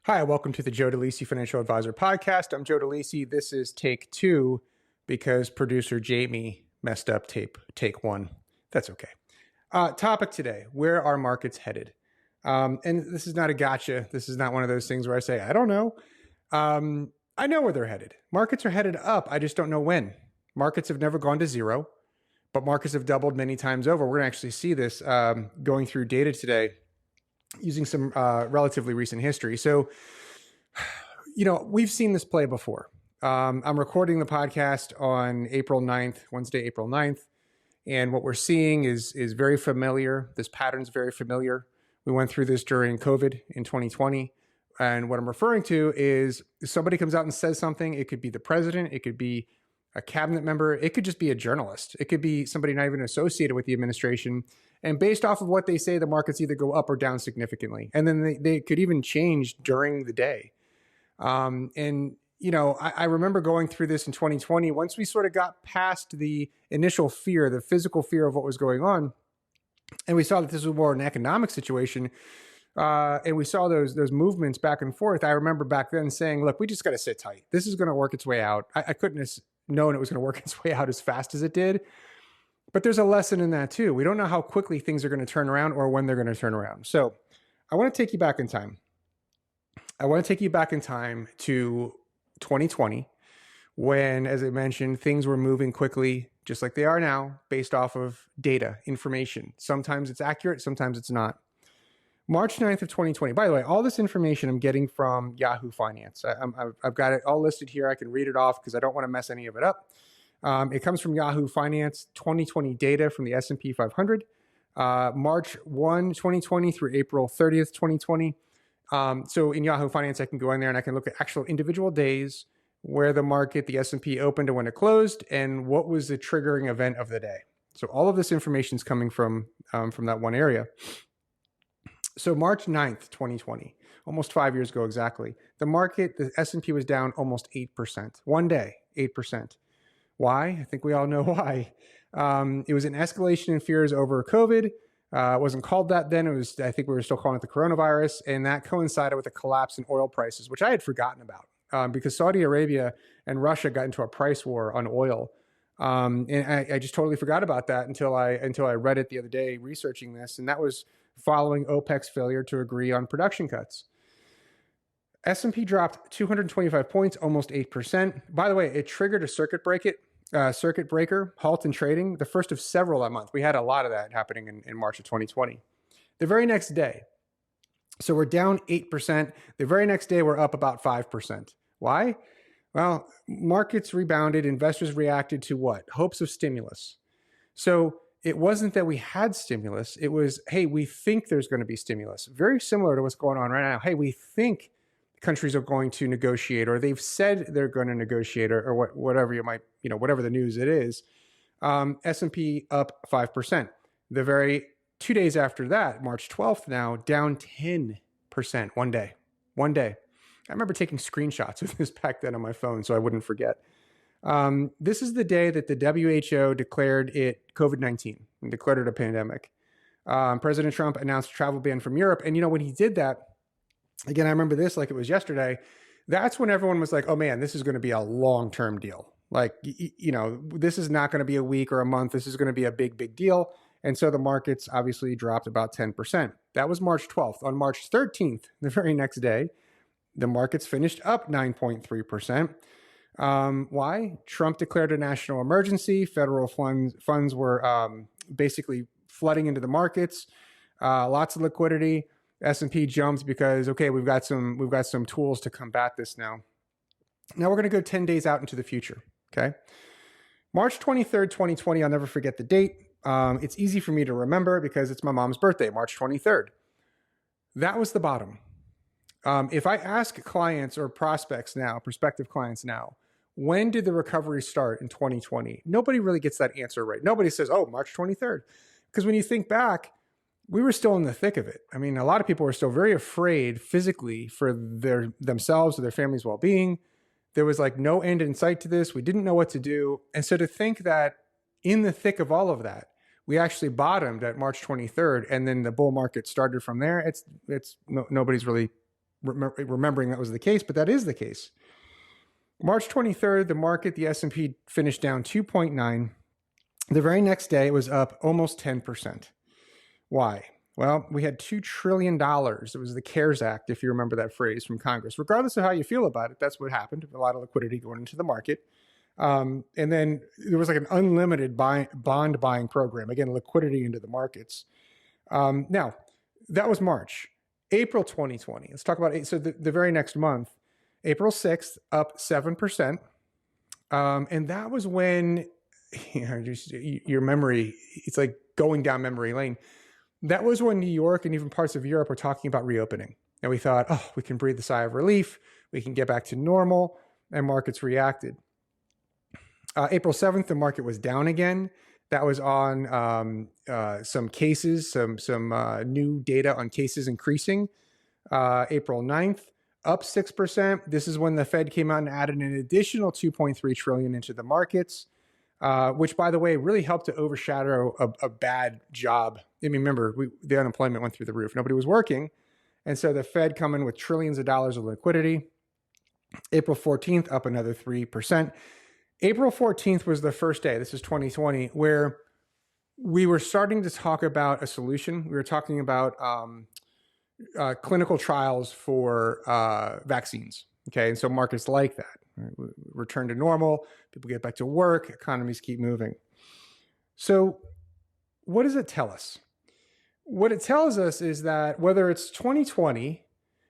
Hi, welcome to the Joe DeLisi Financial Advisor Podcast. I'm Joe DeLisi. This is take two because producer Jamie messed up take one. That's okay. Topic today, where are markets headed? And this is not a gotcha. This is not one of those things where I say, I don't know. I know where they're headed. Markets are headed up. I just don't know when. Markets have never gone to zero, but markets have doubled many times over. We're going to actually see this going through data today using some relatively recent history. So, we've seen this play before. I'm recording the podcast on Wednesday, April 9th. And what we're seeing is very familiar. This pattern's very familiar. We went through this during COVID in 2020. And what I'm referring to is somebody comes out and says something. It could be the president. It could be a cabinet member. It could just be a journalist. It could be somebody not even associated with the administration. And based off of what they say, the markets either go up or down significantly. And then they could even change during the day. I remember going through this in 2020. Once we sort of got past the initial fear, the physical fear of what was going on, and we saw that this was more an economic situation, and we saw those movements back and forth. I remember back then saying, look, we just got to sit tight. This is going to work its way out. I couldn't have known it was going to work its way out as fast as it did. But there's a lesson in that too. We don't know how quickly things are going to turn around or when they're going to turn around. So I want to take you back in time. I want to take you back in time to 2020 when, as I mentioned, things were moving quickly, just like they are now, based off of data, information. Sometimes it's accurate, sometimes it's not. March 9th of 2020. By the way, all this information I'm getting from Yahoo Finance. I've got it all listed here. I can read it off because I don't want to mess any of it up. It comes from Yahoo Finance, 2020 data from the S&P 500, March 1, 2020 through April 30th, 2020. So in Yahoo Finance, I can go in there and I can look at actual individual days where the market, the S&P opened and when it closed, and what was the triggering event of the day. So all of this information is coming from that one area. So March 9th, 2020, almost 5 years ago exactly, the S&P was down almost 8%. One day, 8%. Why? I think we all know why. It was an escalation in fears over COVID. It wasn't called that then. I think we were still calling it the coronavirus. And that coincided with a collapse in oil prices, which I had forgotten about because Saudi Arabia and Russia got into a price war on oil. And I just totally forgot about that until I read it the other day researching this. And that was following OPEC's failure to agree on production cuts. S&P dropped 225 points, almost 8%. By the way, it triggered a circuit breaker, halt in trading, the first of several that month. We had a lot of that happening in March of 2020. The very next day, so we're down 8%. The very next day, we're up about 5%. Why? Well, markets rebounded. Investors reacted to what? Hopes of stimulus. So it wasn't that we had stimulus. It was, hey, we think there's going to be stimulus. Very similar to what's going on right now. Hey, we think countries are going to negotiate, or they've said they're going to negotiate, or whatever whatever the news it is. S&P up 5%. The very 2 days after that, March 12th now, down 10% one day. I remember taking screenshots of this back then on my phone so I wouldn't forget. This is the day that the WHO declared it COVID-19 and declared it a pandemic. President Trump announced a travel ban from Europe. And when he did that, again, I remember this like it was yesterday. That's when everyone was like, oh man, this is going to be a long-term deal. Like, this is not going to be a week or a month. This is going to be a big, big deal. And so the markets obviously dropped about 10%. That was March 12th. On March 13th, the very next day, the markets finished up 9.3%. Why? Trump declared a national emergency. Federal funds were basically flooding into the markets. Lots of liquidity. S&P jumped because, okay, we've got some tools to combat this now. Now we're going to go 10 days out into the future, okay? March 23rd, 2020, I'll never forget the date. It's easy for me to remember because it's my mom's birthday, March 23rd. That was the bottom. If I ask clients or prospects now, prospective clients now, when did the recovery start in 2020? Nobody really gets that answer right. Nobody says, oh, March 23rd. Because when you think back, we were still in the thick of it. I mean, a lot of people were still very afraid physically for themselves or their family's well-being. There was like no end in sight to this. We didn't know what to do. And so to think that in the thick of all of that, we actually bottomed at March 23rd, and then the bull market started from there. Nobody's really remembering that was the case, but that is the case. March 23rd, the market, the S&P finished down 2.9. The very next day, it was up almost 10%. Why? Well, we had $2 trillion. It was the CARES Act, if you remember that phrase, from Congress. Regardless of how you feel about it, that's what happened. A lot of liquidity going into the market. And then there was like an unlimited bond buying program. Again, liquidity into the markets. Now, that was March. April 2020. Let's talk about it. So the very next month, April 6th, up 7%. And that was when, just your memory, it's like going down memory lane. That was when New York and even parts of Europe were talking about reopening. And we thought, oh, we can breathe a sigh of relief. We can get back to normal. And markets reacted. April 7th, the market was down again. That was on some cases, some new data on cases increasing. April 9th, up 6%. This is when the Fed came out and added an additional $2.3 trillion into the markets, which, by the way, really helped to overshadow a bad job. I mean, remember, the unemployment went through the roof. Nobody was working. And so the Fed come in with trillions of dollars of liquidity. April 14th, up another 3%. April 14th was the first day, this is 2020, where we were starting to talk about a solution. We were talking about clinical trials for vaccines. Okay, and so markets like that. Right? Return to normal, people get back to work, economies keep moving. So what does it tell us? What it tells us is that whether it's 2020,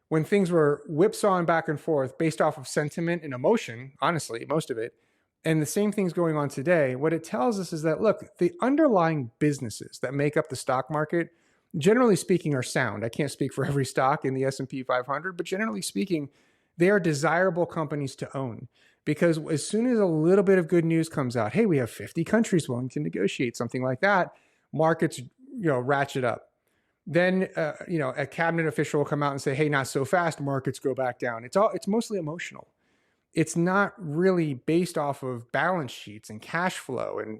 when things were whipsawing back and forth based off of sentiment and emotion, honestly, most of it, and the same thing's going on today, what it tells us is that, look, the underlying businesses that make up the stock market, generally speaking, are sound. I can't speak for every stock in the S&P 500, but generally speaking, they are desirable companies to own. Because as soon as a little bit of good news comes out, hey, we have 50 countries willing to negotiate, something like that, markets, ratchet up. Then, a cabinet official will come out and say, hey, not so fast, markets go back down. It's mostly emotional. It's not really based off of balance sheets and cash flow and,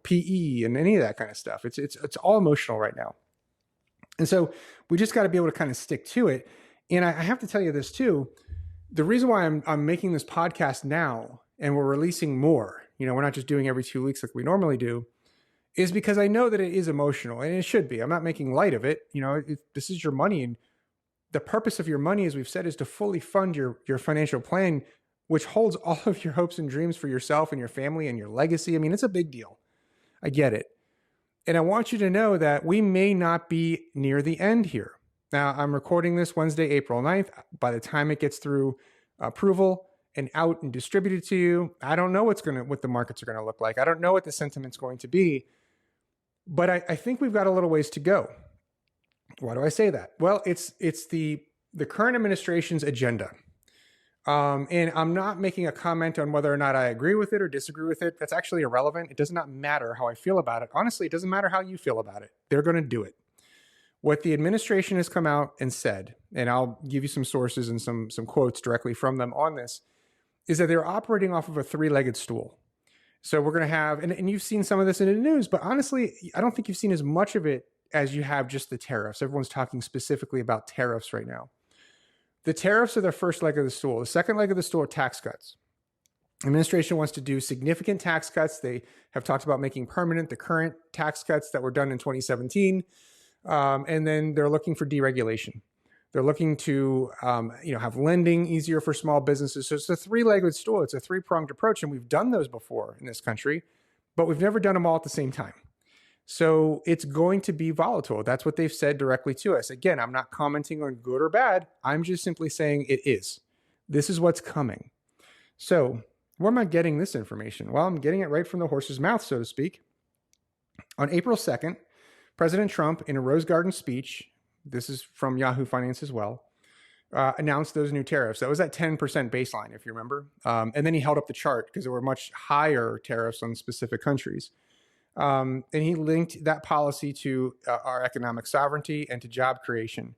PE and any of that kind of stuff. It's all emotional right now. And so we just got to be able to kind of stick to it. And I have to tell you this too. The reason why I'm making this podcast now and we're releasing more, we're not just doing every 2 weeks like we normally do, is because I know that it is emotional and it should be. I'm not making light of it. This is your money. And the purpose of your money, as we've said, is to fully fund your financial plan, which holds all of your hopes and dreams for yourself and your family and your legacy. I mean, it's a big deal. I get it. And I want you to know that we may not be near the end here. Now, I'm recording this Wednesday, April 9th. By the time it gets through approval and out and distributed to you, I don't know what the markets are going to look like. I don't know what the sentiment's going to be. But I think we've got a little ways to go. Why do I say that? Well, it's the current administration's agenda. And I'm not making a comment on whether or not I agree with it or disagree with it. That's actually irrelevant. It does not matter how I feel about it. Honestly, it doesn't matter how you feel about it. They're going to do it. What the administration has come out and said, and I'll give you some sources and some quotes directly from them on this, is that they're operating off of a three-legged stool. So we're going to have, and you've seen some of this in the news, but honestly, I don't think you've seen as much of it as you have just the tariffs. Everyone's talking specifically about tariffs right now. The tariffs are the first leg of the stool. The second leg of the stool are tax cuts. The administration wants to do significant tax cuts. They have talked about making permanent the current tax cuts that were done in 2017. And then they're looking for deregulation. They're looking to have lending easier for small businesses. So it's a three-legged stool. It's a three-pronged approach. And we've done those before in this country, but we've never done them all at the same time. So it's going to be volatile. That's what they've said directly to us. Again, I'm not commenting on good or bad. I'm just simply saying it is. This is what's coming. So where am I getting this information? Well, I'm getting it right from the horse's mouth, so to speak. On April 2nd, President Trump, in a Rose Garden speech, this is from Yahoo Finance as well, announced those new tariffs. That was at 10% baseline, if you remember. And then he held up the chart because there were much higher tariffs on specific countries. And he linked that policy to our economic sovereignty and to job creation.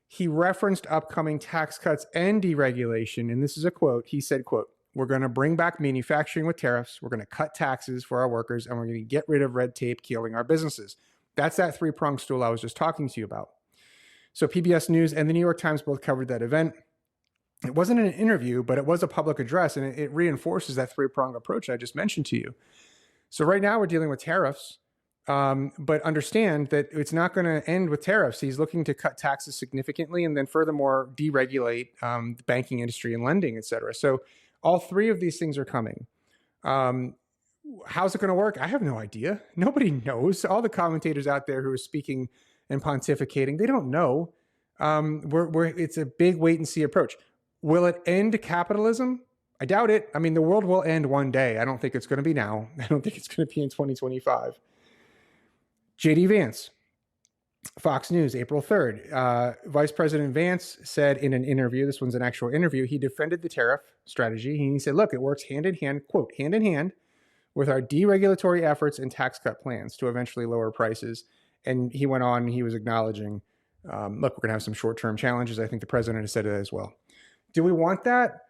He referenced upcoming tax cuts and deregulation. And this is a quote. He said, quote, "We're going to bring back manufacturing with tariffs. We're going to cut taxes for our workers, and we're going to get rid of red tape killing our businesses." That's that three-pronged stool I was just talking to you about. So PBS News and the New York Times both covered that event. It wasn't an interview, but it was a public address, and it reinforces that three-pronged approach I just mentioned to you. So right now we're dealing with tariffs, but understand that it's not going to end with tariffs. He's looking to cut taxes significantly and then furthermore deregulate the banking industry and lending, et cetera. So all three of these things are coming. How's it going to work? I have no idea. Nobody knows. All the commentators out there who are speaking and pontificating, they don't know. It's a big wait and see approach. Will it end capitalism? I doubt it. I mean, the world will end one day. I don't think it's going to be now. I don't think it's going to be in 2025. JD Vance, Fox News, April 3rd. Vice President Vance said in an interview, this one's an actual interview, he defended the tariff strategy. He said, look, it works hand in hand, quote, hand in hand with our deregulatory efforts and tax cut plans to eventually lower prices. And he went on, he was acknowledging, look, we're going to have some short-term challenges. I think the president has said it as well. Do we want that?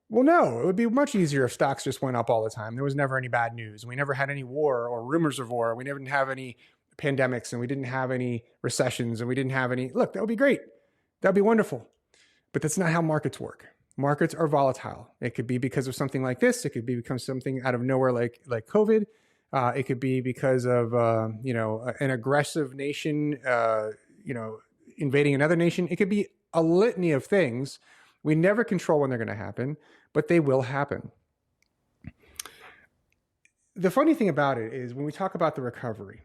Well, no, it would be much easier if stocks just went up all the time. There was never any bad news. We never had any war or rumors of war. We never didn't have any pandemics, and we didn't have any recessions, and we didn't have any, look, that would be great. That would be wonderful. But that's not how markets work. Markets are volatile. It could be because of something like this. It could be because something out of nowhere like COVID. It could be because of, an aggressive nation, invading another nation. It could be a litany of things. We never control when they're going to happen, but they will happen. The funny thing about it is when we talk about the recovery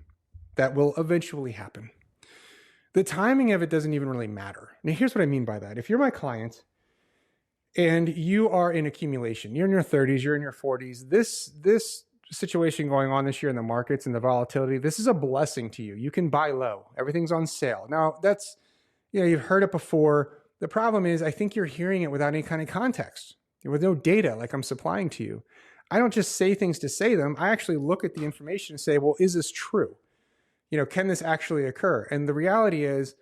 that will eventually happen, the timing of it doesn't even really matter. Now, here's what I mean by that. If you're my client and you are in accumulation, you're in your 30s, you're in your 40s, this situation going on this year in the markets and the volatility, this is a blessing to you. You can buy low. Everything's on sale. Now, that's, you've heard it before. The problem is, I think you're hearing it without any kind of context, with no data like I'm supplying to you. I don't just say things to say them. I actually look at the information and say, well, is this true? Can this actually occur? And the reality is,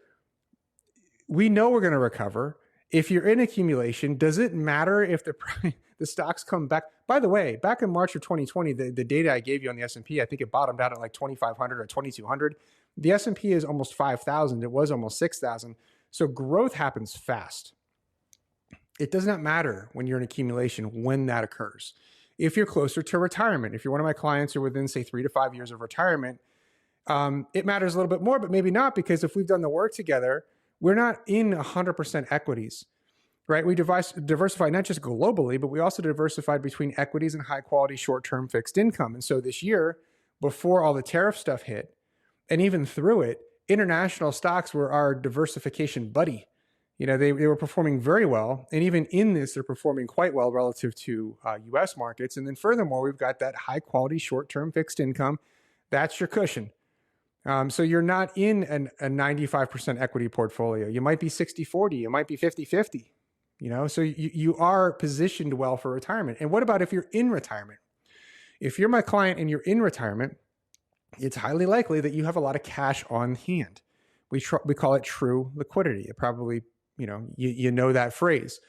we know we're going to recover. If you're in accumulation, does it matter if the stocks come back? By the way, back in March of 2020, the data I gave you on the S&P, I think it bottomed out at like 2,500 or 2,200. The S&P is almost 5,000. It was almost 6,000. So growth happens fast. It does not matter when you're in accumulation when that occurs. If you're closer to retirement, if you're one of my clients who are within, say, 3 to 5 years of retirement, it matters a little bit more, but maybe not, because if we've done the work together, we're not in 100% equities, right? We diversify not just globally, but we also diversified between equities and high quality short-term fixed income. And so this year, before all the tariff stuff hit, and even through it, international stocks were our diversification buddy. They were performing very well. And even in this, they're performing quite well relative to US markets. And then furthermore, we've got that high quality short-term fixed income. That's your cushion. So you're not in a 95% equity portfolio. You might be 60-40. You might be 50-50. So you are positioned well for retirement. And what about if you're in retirement? If you're my client and you're in retirement, it's highly likely that you have a lot of cash on hand. We call it true liquidity. It probably, you know that phrase.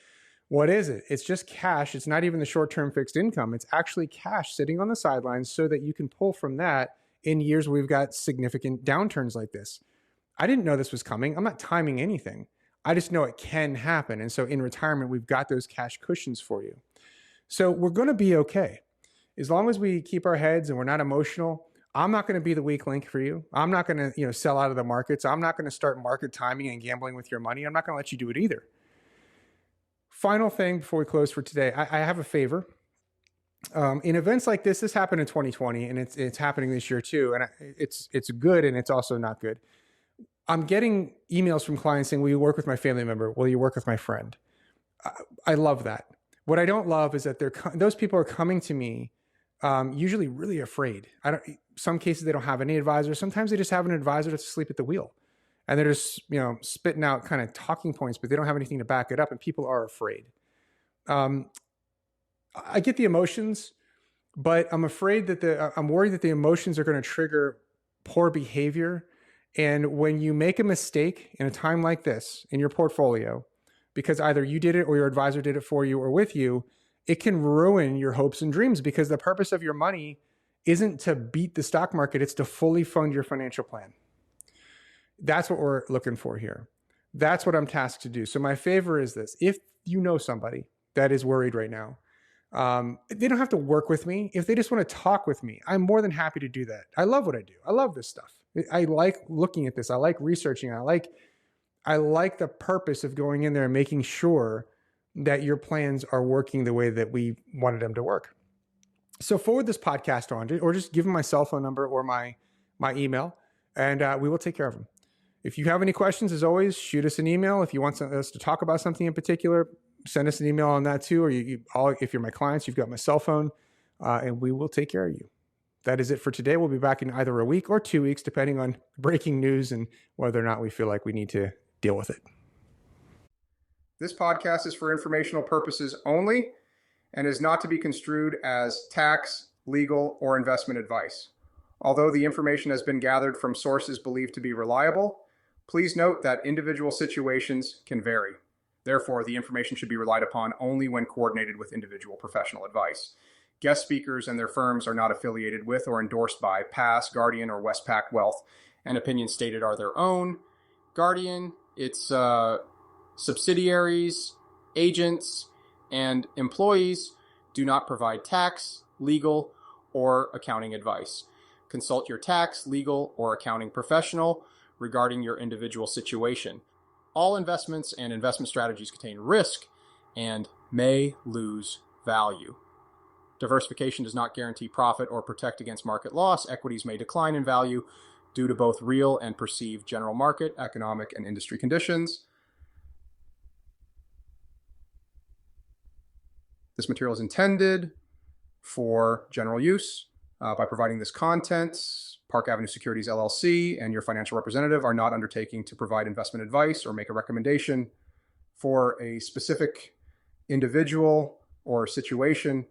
What is it? It's just cash. It's not even the short-term fixed income. It's actually cash sitting on the sidelines so that you can pull from that in years where we've got significant downturns like this. I didn't know this was coming. I'm not timing anything. I just know it can happen. And so in retirement, we've got those cash cushions for you. So we're going to be okay. As long as we keep our heads and we're not emotional, I'm not going to be the weak link for you. I'm not going to, sell out of the markets. I'm not going to start market timing and gambling with your money. I'm not going to let you do it either. Final thing before we close for today, I have a favor. In events like this happened in 2020 and it's happening this year too. And it's good and it's also not good. I'm getting emails from clients saying, will you work with my family member? Will you work with my friend? I love that. What I don't love is that those people are coming to me usually really afraid. Some cases they don't have any advisor. Sometimes they just have an advisor that's asleep at the wheel. And they're just, spitting out kind of talking points, but they don't have anything to back it up. And people are afraid. I get the emotions, but I'm afraid that I'm worried that the emotions are going to trigger poor behavior. And when you make a mistake in a time like this in your portfolio, because either you did it or your advisor did it for you or with you, it can ruin your hopes and dreams, because the purpose of your money isn't to beat the stock market. It's to fully fund your financial plan. That's what we're looking for here. That's what I'm tasked to do. So my favor is this. If you know somebody that is worried right now, they don't have to work with me. If they just want to talk with me, I'm more than happy to do that. I love what I do. I love this stuff. I like looking at this. I like researching. I like the purpose of going in there and making sure that your plans are working the way that we wanted them to work. So forward this podcast on, or just give them my cell phone number or my email, and we will take care of them. If you have any questions, as always, shoot us an email. If you want us to talk about something in particular, send us an email on that too. Or if you're my clients, you've got my cell phone, and we will take care of you. That is it for today. We'll be back in either a week or 2 weeks, depending on breaking news and whether or not we feel like we need to deal with it. This podcast is for informational purposes only and is not to be construed as tax, legal, or investment advice. Although the information has been gathered from sources believed to be reliable, please note that individual situations can vary. Therefore, the information should be relied upon only when coordinated with individual professional advice. Guest speakers and their firms are not affiliated with or endorsed by Pass, Guardian, or Westpac Wealth, and opinions stated are their own. Guardian, its subsidiaries, agents, and employees do not provide tax, legal, or accounting advice. Consult your tax, legal, or accounting professional regarding your individual situation. All investments and investment strategies contain risk and may lose value. Diversification does not guarantee profit or protect against market loss. Equities may decline in value due to both real and perceived general market, economic, and industry conditions. This material is intended for general use. By providing this content, Park Avenue Securities LLC and your financial representative are not undertaking to provide investment advice or make a recommendation for a specific individual or situation,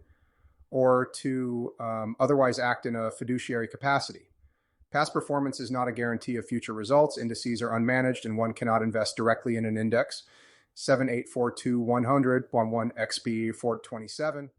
or to otherwise act in a fiduciary capacity. Past performance is not a guarantee of future results. Indices are unmanaged and one cannot invest directly in an index. 7842-100, 11XP 427.